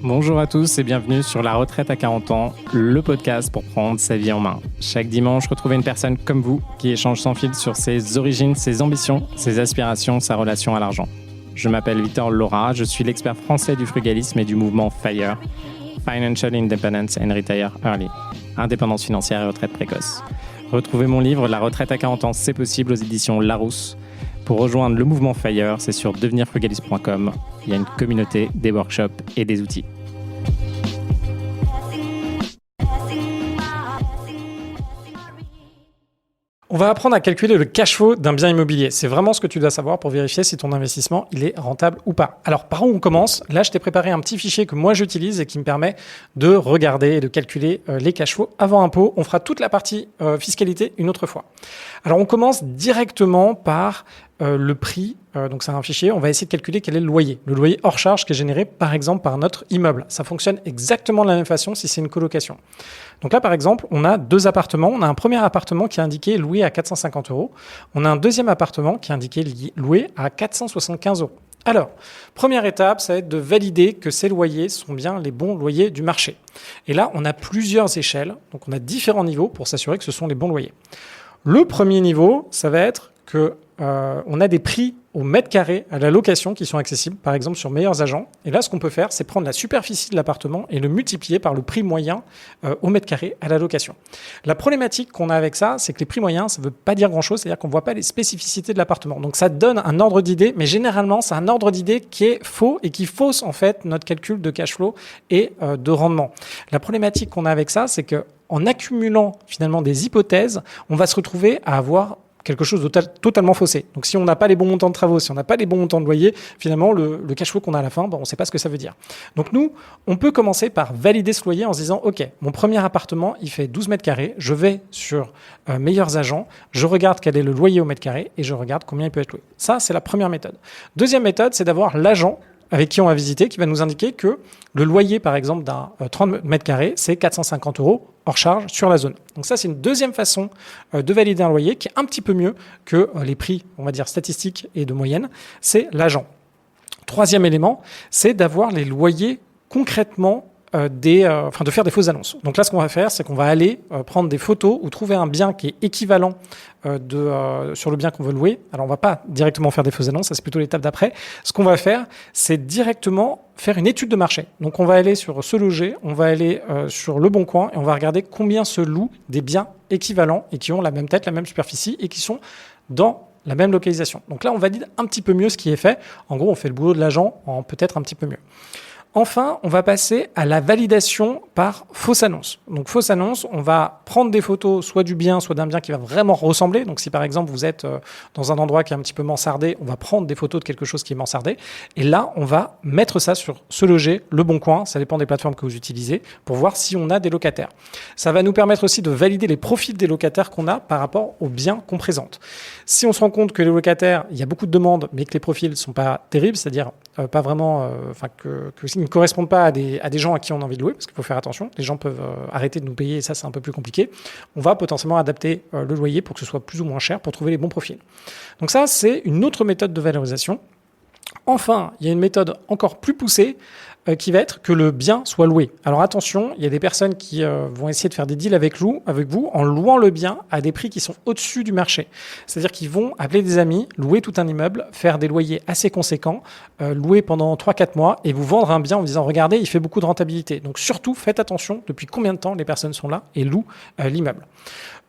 Bonjour à tous et bienvenue sur La Retraite à 40 ans, le podcast pour prendre sa vie en main. Chaque dimanche, retrouvez une personne comme vous qui échange sans fil sur ses origines, ses ambitions, ses aspirations, sa relation à l'argent. Je m'appelle Victor Laura, je suis l'expert français du frugalisme et du mouvement FIRE, Financial Independence and Retire Early, indépendance financière et retraite précoce. Retrouvez mon livre La Retraite à 40 ans, c'est possible aux éditions Larousse. Pour rejoindre le mouvement FIRE, c'est sur devenirfrugaliste.com. Il y a une communauté, des workshops et des outils. On va apprendre à calculer le cash flow d'un bien immobilier. C'est vraiment ce que tu dois savoir pour vérifier si ton investissement il est rentable ou pas. Alors, par où on commence ? Là, je t'ai préparé un petit fichier que moi j'utilise et qui me permet de regarder et de calculer les cash flows avant impôt. On fera toute la partie fiscalité une autre fois. Alors, on commence directement par le prix. Donc, c'est un fichier. On va essayer de calculer quel est le loyer hors charge qui est généré par exemple par notre immeuble. Ça fonctionne exactement de la même façon si c'est une colocation. Donc là, par exemple, on a deux appartements. On a un premier appartement qui est indiqué loué à 450 €. On a un deuxième appartement qui est indiqué loué à 475 €. Alors, première étape, ça va être de valider que ces loyers sont bien les bons loyers du marché. Et là, on a plusieurs échelles. Donc, on a différents niveaux pour s'assurer que ce sont les bons loyers. Le premier niveau, ça va être que on a des prix au mètre carré à la location qui sont accessibles, par exemple sur Meilleurs Agents. Et là, ce qu'on peut faire, c'est prendre la superficie de l'appartement et le multiplier par le prix moyen au mètre carré à la location. La problématique qu'on a avec ça, c'est que les prix moyens, ça ne veut pas dire grand-chose, c'est-à-dire qu'on ne voit pas les spécificités de l'appartement. Donc ça donne un ordre d'idée, mais généralement, c'est un ordre d'idée qui est faux et qui fausse en fait notre calcul de cash flow et de rendement. La problématique qu'on a avec ça, c'est qu'en accumulant finalement des hypothèses, on va se retrouver à avoir quelque chose de totalement faussé. Donc, si on n'a pas les bons montants de travaux, si on n'a pas les bons montants de loyer, finalement, le cash flow qu'on a à la fin, on ne sait pas ce que ça veut dire. Donc, nous, on peut commencer par valider ce loyer en se disant, OK, mon premier appartement, il fait 12 mètres carrés. Je vais sur Meilleurs Agents, je regarde quel est le loyer au mètre carré et je regarde combien il peut être loué. Ça, c'est la première méthode. Deuxième méthode, c'est d'avoir l'agent avec qui on va visiter, qui va nous indiquer que le loyer, par exemple, d'un 30 mètres carrés, c'est 450 € hors charge sur la zone. Donc ça, c'est une deuxième façon de valider un loyer qui est un petit peu mieux que les prix, on va dire, statistiques et de moyenne. C'est l'agent. Troisième élément, c'est d'avoir les loyers concrètement de faire des fausses annonces. Donc là, ce qu'on va faire, c'est qu'on va aller prendre des photos ou trouver un bien qui est équivalent sur le bien qu'on veut louer. Alors, on va pas directement faire des fausses annonces, ça c'est plutôt l'étape d'après. Ce qu'on va faire, c'est directement faire une étude de marché. Donc, on va aller sur Se Loger, on va aller sur Le Bon Coin et on va regarder combien se louent des biens équivalents et qui ont la même tête, la même superficie et qui sont dans la même localisation. Donc là, on valide un petit peu mieux ce qui est fait. En gros, on fait le boulot de l'agent en peut-être un petit peu mieux. Enfin, on va passer à la validation par fausse annonce. Donc, fausse annonce, on va prendre des photos soit du bien, soit d'un bien qui va vraiment ressembler. Donc, si par exemple, vous êtes dans un endroit qui est un petit peu mansardé, on va prendre des photos de quelque chose qui est mansardé. Et là, on va mettre ça sur Se Loger, Le Bon Coin, ça dépend des plateformes que vous utilisez, pour voir si on a des locataires. Ça va nous permettre aussi de valider les profils des locataires qu'on a par rapport aux biens qu'on présente. Si on se rend compte que les locataires, il y a beaucoup de demandes, mais que les profils ne sont pas terribles, c'est-à-dire pas vraiment, ne correspondent pas à des gens à qui on a envie de louer, parce qu'il faut faire attention, les gens peuvent arrêter de nous payer et ça c'est un peu plus compliqué. On va potentiellement adapter le loyer pour que ce soit plus ou moins cher pour trouver les bons profils. Donc ça c'est une autre méthode de valorisation. Enfin, il y a une méthode encore plus poussée qui va être que le bien soit loué. Alors attention, il y a des personnes qui vont essayer de faire des deals avec vous en louant le bien à des prix qui sont au-dessus du marché. C'est-à-dire qu'ils vont appeler des amis, louer tout un immeuble, faire des loyers assez conséquents, louer pendant 3-4 mois et vous vendre un bien en disant « Regardez, il fait beaucoup de rentabilité ». Donc surtout, faites attention depuis combien de temps les personnes sont là et louent l'immeuble.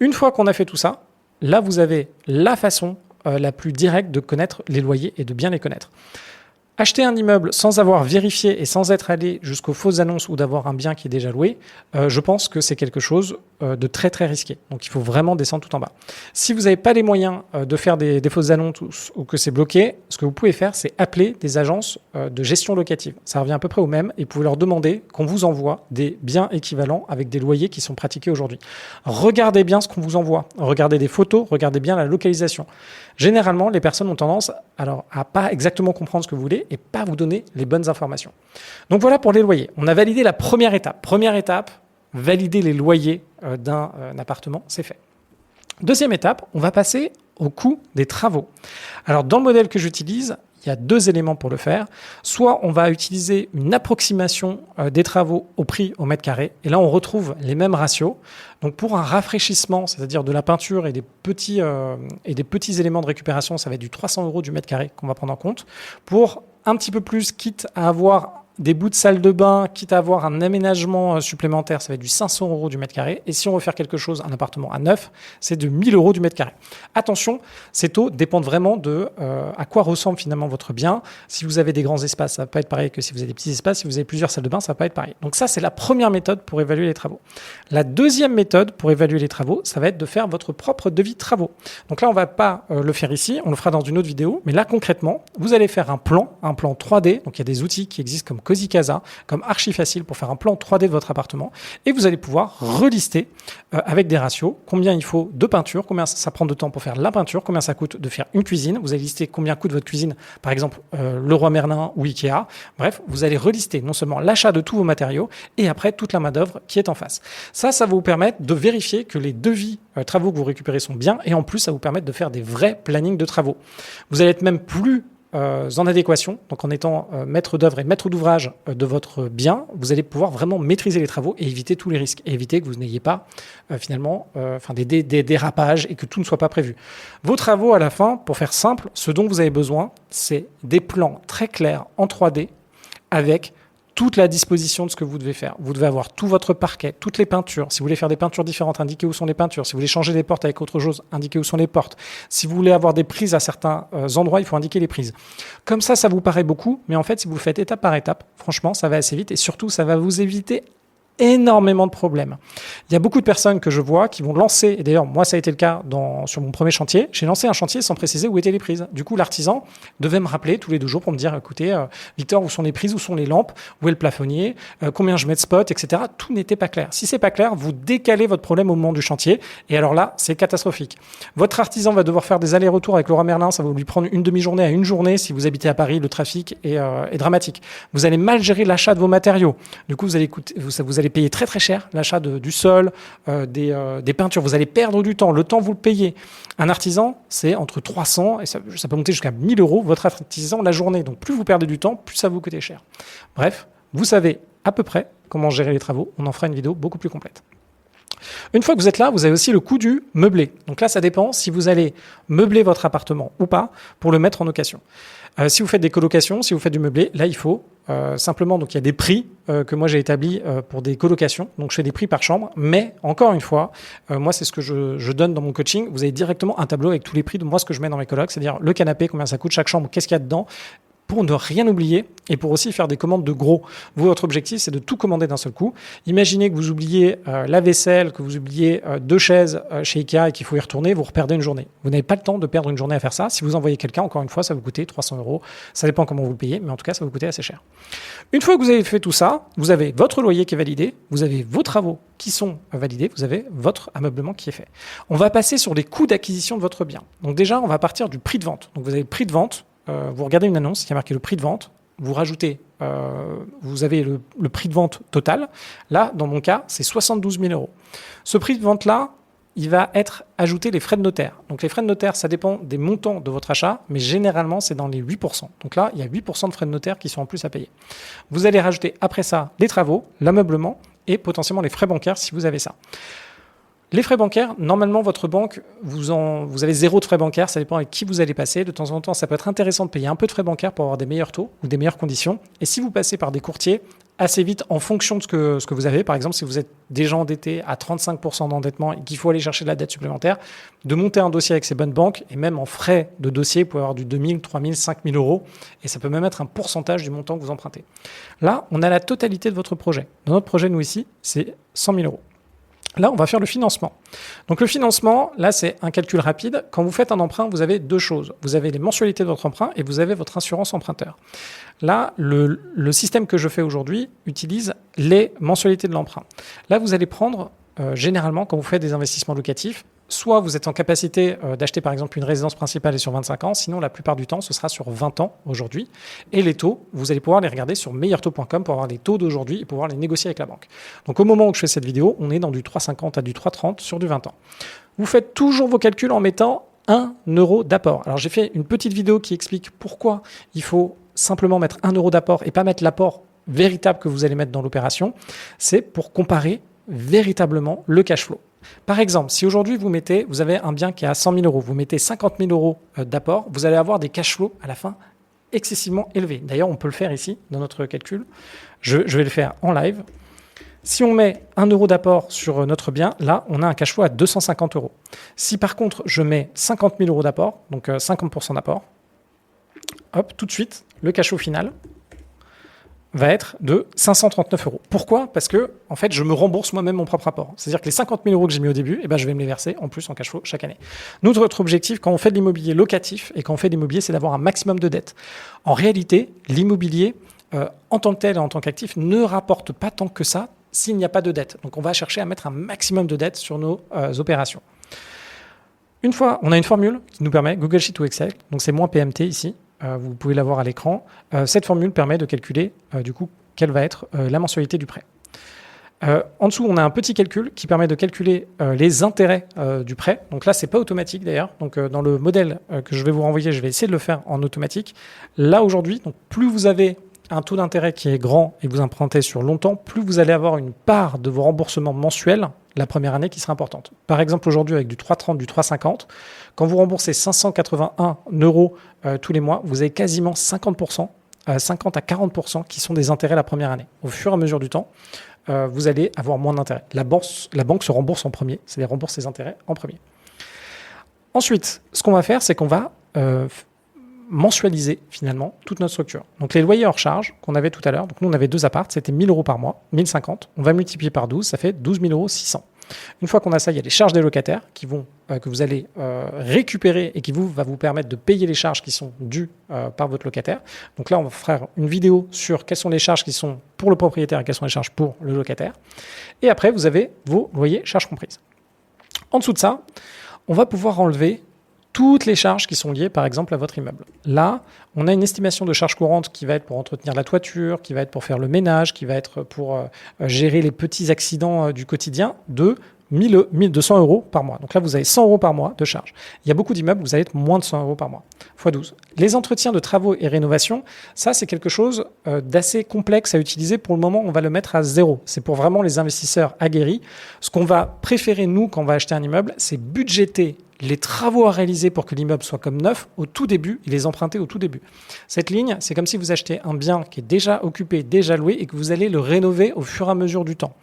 Une fois qu'on a fait tout ça, là vous avez la façon la plus directe de connaître les loyers et de bien les connaître. Acheter un immeuble sans avoir vérifié et sans être allé jusqu'aux fausses annonces ou d'avoir un bien qui est déjà loué, je pense que c'est quelque chose de très très risqué. Donc il faut vraiment descendre tout en bas. Si vous n'avez pas les moyens de faire des fausses annonces ou que c'est bloqué, ce que vous pouvez faire, c'est appeler des agences de gestion locative. Ça revient à peu près au même et vous pouvez leur demander qu'on vous envoie des biens équivalents avec des loyers qui sont pratiqués aujourd'hui. Regardez bien ce qu'on vous envoie. Regardez des photos, regardez bien la localisation. Généralement, les personnes ont tendance à pas exactement comprendre ce que vous voulez et pas vous donner les bonnes informations. Donc voilà pour les loyers. On a validé la première étape. Première étape, valider les loyers d'un appartement, c'est fait. Deuxième étape, on va passer au coût des travaux. Alors dans le modèle que j'utilise, il y a deux éléments pour le faire. Soit on va utiliser une approximation des travaux au prix au mètre carré. Et là, on retrouve les mêmes ratios. Donc pour un rafraîchissement, c'est-à-dire de la peinture et des petits éléments de récupération, ça va être du 300 € du mètre carré qu'on va prendre en compte. Pour un petit peu plus, quitte à avoir des bouts de salle de bain, quitte à avoir un aménagement supplémentaire, ça va être du 500 € du mètre carré. Et si on veut faire quelque chose, un appartement à neuf, c'est de 1000 € du mètre carré. Attention, ces taux dépendent vraiment de à quoi ressemble finalement votre bien. Si vous avez des grands espaces, ça va pas être pareil que si vous avez des petits espaces. Si vous avez plusieurs salles de bain, ça va pas être pareil. Donc ça, c'est la première méthode pour évaluer les travaux. La deuxième méthode pour évaluer les travaux, ça va être de faire votre propre devis de travaux. Donc là, on va pas le faire ici, on le fera dans une autre vidéo. Mais là, concrètement, vous allez faire un plan 3D. Donc il y a des outils qui existent comme Cozy Casa, comme Archifacile pour faire un plan 3D de votre appartement. Et vous allez pouvoir relister avec des ratios combien il faut de peinture, combien ça prend de temps pour faire la peinture, combien ça coûte de faire une cuisine. Vous allez lister combien coûte votre cuisine, par exemple Leroy Merlin ou Ikea. Bref, vous allez relister non seulement l'achat de tous vos matériaux et après toute la main-d'œuvre qui est en face. Ça va vous permettre de vérifier que les devis travaux que vous récupérez sont bien et en plus, ça va vous permettre de faire des vrais plannings de travaux. Vous allez être même plus en adéquation, donc en étant maître d'œuvre et maître d'ouvrage de votre bien, vous allez pouvoir vraiment maîtriser les travaux et éviter tous les risques, et éviter que vous n'ayez pas des dérapages et que tout ne soit pas prévu. Vos travaux à la fin, pour faire simple, ce dont vous avez besoin, c'est des plans très clairs en 3D avec toute la disposition de ce que vous devez faire. Vous devez avoir tout votre parquet, toutes les peintures. Si vous voulez faire des peintures différentes, indiquez où sont les peintures. Si vous voulez changer des portes avec autre chose, indiquez où sont les portes. Si vous voulez avoir des prises à certains endroits, il faut indiquer les prises. Comme ça vous paraît beaucoup, mais en fait, si vous le faites étape par étape, franchement, ça va assez vite et surtout, ça va vous éviter énormément de problèmes. Il y a beaucoup de personnes que je vois qui vont lancer, et d'ailleurs moi ça a été le cas sur mon premier chantier, j'ai lancé un chantier sans préciser où étaient les prises. Du coup l'artisan devait me rappeler tous les 2 jours pour me dire écoutez Victor, où sont les prises, où sont les lampes, où est le plafonnier, combien je mets de spots, etc. Tout n'était pas clair. Si c'est pas clair, vous décalez votre problème au moment du chantier et alors là c'est catastrophique. Votre artisan va devoir faire des allers-retours avec Leroy Merlin, ça va lui prendre une demi-journée à une journée. Si vous habitez à Paris, le trafic est dramatique. Vous allez mal gérer l'achat de vos matériaux. Du coup vous allez payer très très cher l'achat du sol, des peintures. Vous allez perdre du temps. Le temps, vous le payez. Un artisan, c'est entre 300 et ça peut monter jusqu'à 1000 € votre artisan la journée. Donc plus vous perdez du temps, plus ça vous coûte cher. Bref, vous savez à peu près comment gérer les travaux. On en fera une vidéo beaucoup plus complète. Une fois que vous êtes là, vous avez aussi le coût du meublé. Donc là, ça dépend si vous allez meubler votre appartement ou pas pour le mettre en location. Si vous faites des colocations, si vous faites du meublé, là, il faut simplement, donc il y a des prix que moi j'ai établis pour des colocations. Donc je fais des prix par chambre, mais encore une fois, moi c'est ce que je donne dans mon coaching. Vous avez directement un tableau avec tous les prix de moi ce que je mets dans mes colocs, c'est-à-dire le canapé, combien ça coûte, chaque chambre, qu'est-ce qu'il y a dedans, pour ne rien oublier et pour aussi faire des commandes de gros. Vous, votre objectif, c'est de tout commander d'un seul coup. Imaginez que vous oubliez la vaisselle, que vous oubliez 2 chaises chez Ikea et qu'il faut y retourner, vous reperdez une journée. Vous n'avez pas le temps de perdre une journée à faire ça. Si vous envoyez quelqu'un, encore une fois, ça va vous coûter 300 €. Ça dépend comment vous le payez, mais en tout cas, ça va vous coûter assez cher. Une fois que vous avez fait tout ça, vous avez votre loyer qui est validé, vous avez vos travaux qui sont validés, vous avez votre ameublement qui est fait. On va passer sur les coûts d'acquisition de votre bien. Donc déjà, on va partir du prix de vente. Donc vous avez le prix de vente. Vous regardez une annonce qui a marqué le prix de vente, vous rajoutez, vous avez le prix de vente total. Là, dans mon cas, c'est 72 000 €. Ce prix de vente-là, il va être ajouté les frais de notaire. Donc les frais de notaire, ça dépend des montants de votre achat, mais généralement, c'est dans les 8%. Donc là, il y a 8% de frais de notaire qui sont en plus à payer. Vous allez rajouter après ça les travaux, l'ameublement et potentiellement les frais bancaires si vous avez ça. Les frais bancaires, normalement, votre banque, vous avez 0 de frais bancaires, ça dépend avec qui vous allez passer. De temps en temps, ça peut être intéressant de payer un peu de frais bancaires pour avoir des meilleurs taux ou des meilleures conditions. Et si vous passez par des courtiers, assez vite, en fonction de ce que vous avez, par exemple, si vous êtes déjà endetté à 35% d'endettement et qu'il faut aller chercher de la dette supplémentaire, de monter un dossier avec ces bonnes banques, et même en frais de dossier, vous pouvez avoir du 2 000, 3 000, 5 000 €, et ça peut même être un pourcentage du montant que vous empruntez. Là, on a la totalité de votre projet. Dans notre projet, nous ici, c'est 100 000 €. Là, on va faire le financement. Donc le financement, là, c'est un calcul rapide. Quand vous faites un emprunt, vous avez 2 choses. Vous avez les mensualités de votre emprunt et vous avez votre assurance emprunteur. Là, le système que je fais aujourd'hui utilise les mensualités de l'emprunt. Là, vous allez prendre, généralement, quand vous faites des investissements locatifs, soit vous êtes en capacité d'acheter par exemple une résidence principale et sur 25 ans, sinon la plupart du temps ce sera sur 20 ans aujourd'hui. Et les taux, vous allez pouvoir les regarder sur meilleurtaux.com pour avoir les taux d'aujourd'hui et pouvoir les négocier avec la banque. Donc au moment où je fais cette vidéo, on est dans du 3,50 à du 3,30 sur du 20 ans. Vous faites toujours vos calculs en mettant 1 euro d'apport. Alors j'ai fait une petite vidéo qui explique pourquoi il faut simplement mettre 1 euro d'apport et pas mettre l'apport véritable que vous allez mettre dans l'opération. C'est pour comparer véritablement le cash flow. Par exemple, si aujourd'hui vous avez un bien qui est à 100 000 euros, vous mettez 50 000 euros d'apport, vous allez avoir des cash flows à la fin excessivement élevés. D'ailleurs, on peut le faire ici dans notre calcul. Je vais le faire en live. Si on met 1 euro d'apport sur notre bien, là, on a un cash flow à 250 euros. Si par contre, je mets 50 000 euros d'apport, donc 50% d'apport, hop, tout de suite, le cash flow final va être de 539 euros. Pourquoi ? Parce que, en fait, je me rembourse moi-même mon propre apport. C'est-à-dire que les 50 000 euros que j'ai mis au début, je vais me les verser en plus en cash flow chaque année. Notre objectif, quand on fait de l'immobilier locatif et quand on fait de l'immobilier, c'est d'avoir un maximum de dettes. En réalité, l'immobilier, en tant que tel et en tant qu'actif, ne rapporte pas tant que ça s'il n'y a pas de dette. Donc, on va chercher à mettre un maximum de dettes sur nos opérations. Une fois, on a une formule qui nous permet, Google Sheet ou Excel, donc c'est moins PMT ici, vous pouvez la voir à l'écran. Cette formule permet de calculer, du coup, quelle va être la mensualité du prêt. En dessous, on a un petit calcul qui permet de calculer les intérêts du prêt. Donc là, c'est pas automatique d'ailleurs. Donc dans le modèle que je vais vous renvoyer, je vais essayer de le faire en automatique. Là, aujourd'hui, donc plus vous avez un taux d'intérêt qui est grand et vous empruntez sur longtemps, plus vous allez avoir une part de vos remboursements mensuels la première année qui sera importante. Par exemple, aujourd'hui, avec du 3,30, du 3,50, quand vous remboursez 581 euros tous les mois, vous avez quasiment 50%, 50 à 40% qui sont des intérêts la première année. Au fur et à mesure du temps, vous allez avoir moins d'intérêts. La banque se rembourse en premier, c'est-à-dire rembourse ses intérêts en premier. Ensuite, ce qu'on va faire, c'est qu'on va mensualiser finalement toute notre structure. Donc les loyers hors charge qu'on avait tout à l'heure, donc nous on avait 2 apparts, c'était 1 000 euros par mois, 1 050, on va multiplier par 12, ça fait 12 600 €. Une fois qu'on a ça, il y a les charges des locataires que vous allez récupérer et qui va vous permettre de payer les charges qui sont dues par votre locataire. Donc là, on va faire une vidéo sur quelles sont les charges qui sont pour le propriétaire et quelles sont les charges pour le locataire. Et après, vous avez vos loyers, charges comprises. En dessous de ça, on va pouvoir enlever toutes les charges qui sont liées, par exemple, à votre immeuble. Là, on a une estimation de charges courantes qui va être pour entretenir la toiture, qui va être pour faire le ménage, qui va être pour gérer les petits accidents du quotidien de 1 200 € par mois. Donc là, vous avez 100 € par mois de charges. Il y a beaucoup d'immeubles où vous allez être moins de 100 € par mois, x 12. Les entretiens de travaux et rénovations, ça, c'est quelque chose d'assez complexe à utiliser. Pour le moment, on va le mettre à 0. C'est pour vraiment les investisseurs aguerris. Ce qu'on va préférer, nous, quand on va acheter un immeuble, c'est budgéter les travaux à réaliser pour que l'immeuble soit comme neuf au tout début et les emprunter au tout début. Cette ligne, c'est comme si vous achetez un bien qui est déjà occupé, déjà loué et que vous allez le rénover au fur et à mesure du temps.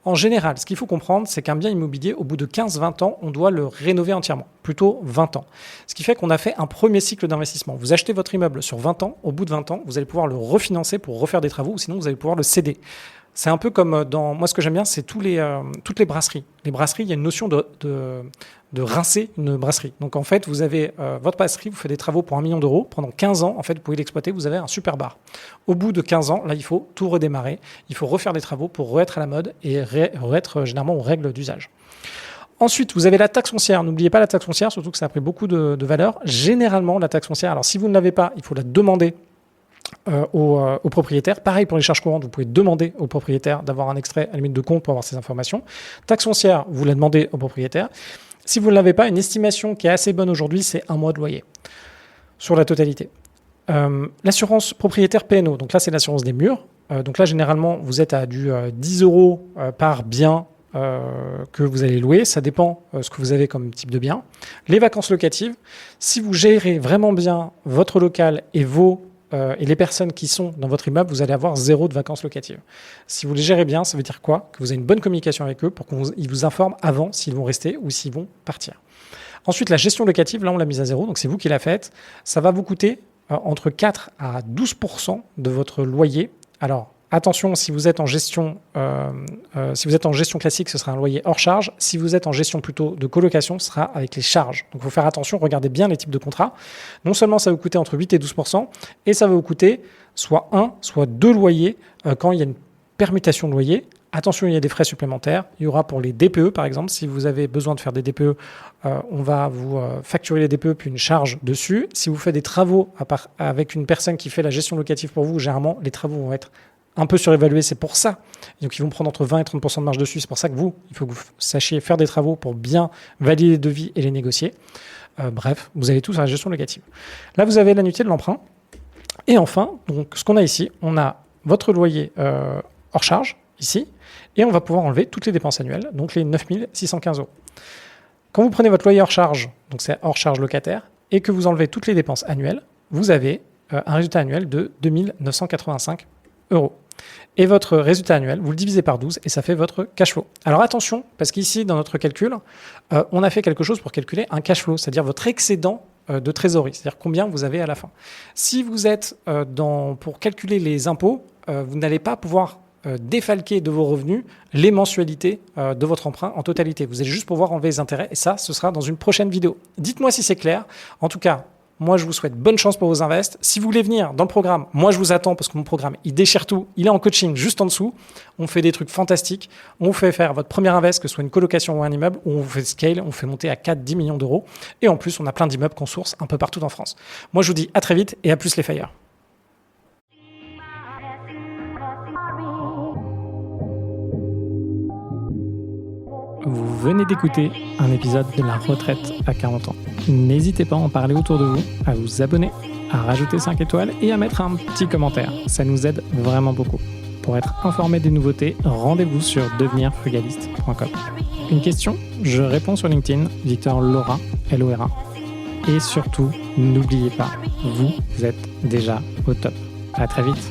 En général, ce qu'il faut comprendre, c'est qu'un bien immobilier, au bout de 15-20 ans, on doit le rénover entièrement, plutôt 20 ans. Ce qui fait qu'on a fait un premier cycle d'investissement. Vous achetez votre immeuble sur 20 ans, au bout de 20 ans, vous allez pouvoir le refinancer pour refaire des travaux ou sinon vous allez pouvoir le céder. C'est un peu comme dans... Moi, ce que j'aime bien, c'est toutes les brasseries. Les brasseries, il y a une notion de rincer une brasserie. Donc, en fait, vous avez votre brasserie, vous faites des travaux pour 1 million d'euros. Pendant 15 ans, en fait, vous pouvez l'exploiter. Vous avez un super bar. Au bout de 15 ans, là, il faut tout redémarrer. Il faut refaire des travaux pour re-être à la mode et re-être généralement aux règles d'usage. Ensuite, vous avez la taxe foncière. N'oubliez pas la taxe foncière, surtout que ça a pris beaucoup de valeur. Généralement, la taxe foncière, alors si vous ne l'avez pas, il faut la demander au propriétaire. Pareil pour les charges courantes, vous pouvez demander au propriétaire d'avoir un extrait à la limite de compte pour avoir ces informations. Taxe foncière, vous la demandez au propriétaire. Si vous ne l'avez pas, une estimation qui est assez bonne aujourd'hui, c'est 1 mois de loyer sur la totalité. L'assurance propriétaire P&O, donc là c'est l'assurance des murs. Donc là généralement vous êtes à du 10 € par bien que vous allez louer, ça dépend ce que vous avez comme type de bien. Les vacances locatives, si vous gérez vraiment bien votre local et et les personnes qui sont dans votre immeuble, vous allez avoir 0 de vacances locatives. Si vous les gérez bien, ça veut dire quoi ? Que vous avez une bonne communication avec eux pour qu'ils vous informent avant s'ils vont rester ou s'ils vont partir. Ensuite, la gestion locative, là on l'a mise à 0, donc c'est vous qui la faites. Ça va vous coûter entre 4 à 12% de votre loyer. Alors, attention, si vous êtes en gestion classique, ce sera un loyer hors charge. Si vous êtes en gestion plutôt de colocation, ce sera avec les charges. Donc, il faut faire attention, regardez bien les types de contrats. Non seulement ça va vous coûter entre 8 et 12%, et ça va vous coûter soit 1, soit 2 loyers quand il y a une permutation de loyer. Attention, il y a des frais supplémentaires. Il y aura pour les DPE, par exemple. Si vous avez besoin de faire des DPE, on va vous facturer les DPE puis une charge dessus. Si vous faites des travaux avec une personne qui fait la gestion locative pour vous, généralement, les travaux vont être un peu surévalués, c'est pour ça. Donc, ils vont prendre entre 20 et 30% de marge dessus. C'est pour ça que il faut que vous sachiez faire des travaux pour bien valider les devis et les négocier. Bref, vous avez tout sur la gestion locative. Là, vous avez l'annuité de l'emprunt. Et enfin, donc, ce qu'on a ici, on a votre loyer hors charge, ici, et on va pouvoir enlever toutes les dépenses annuelles, donc les 9 615 €. Quand vous prenez votre loyer hors charge, donc c'est hors charge locataire, et que vous enlevez toutes les dépenses annuelles, vous avez un résultat annuel de 2 985 €. Et votre résultat annuel, vous le divisez par 12 et ça fait votre cash flow. Alors attention, parce qu'ici, dans notre calcul, on a fait quelque chose pour calculer un cash flow, c'est-à-dire votre excédent de trésorerie, c'est-à-dire combien vous avez à la fin. Si vous êtes pour calculer les impôts, vous n'allez pas pouvoir défalquer de vos revenus les mensualités de votre emprunt en totalité. Vous allez juste pouvoir enlever les intérêts et ça, ce sera dans une prochaine vidéo. Dites-moi si c'est clair. En tout cas, moi, je vous souhaite bonne chance pour vos invests. Si vous voulez venir dans le programme, moi, je vous attends parce que mon programme, il déchire tout. Il est en coaching juste en dessous. On fait des trucs fantastiques. On vous fait faire votre premier invest, que ce soit une colocation ou un immeuble, où on vous fait scale, on vous fait monter à 4-10 millions d'euros. Et en plus, on a plein d'immeubles qu'on source un peu partout en France. Moi, je vous dis à très vite et à plus les FIRE. Vous venez d'écouter un épisode de la retraite à 40 ans. N'hésitez pas à en parler autour de vous, à vous abonner, à rajouter 5 étoiles et à mettre un petit commentaire. Ça nous aide vraiment beaucoup. Pour être informé des nouveautés, rendez-vous sur devenirfrugaliste.com. Une question, je réponds sur LinkedIn, Victor Lora, Lora. Et surtout, n'oubliez pas, vous êtes déjà au top. À très vite.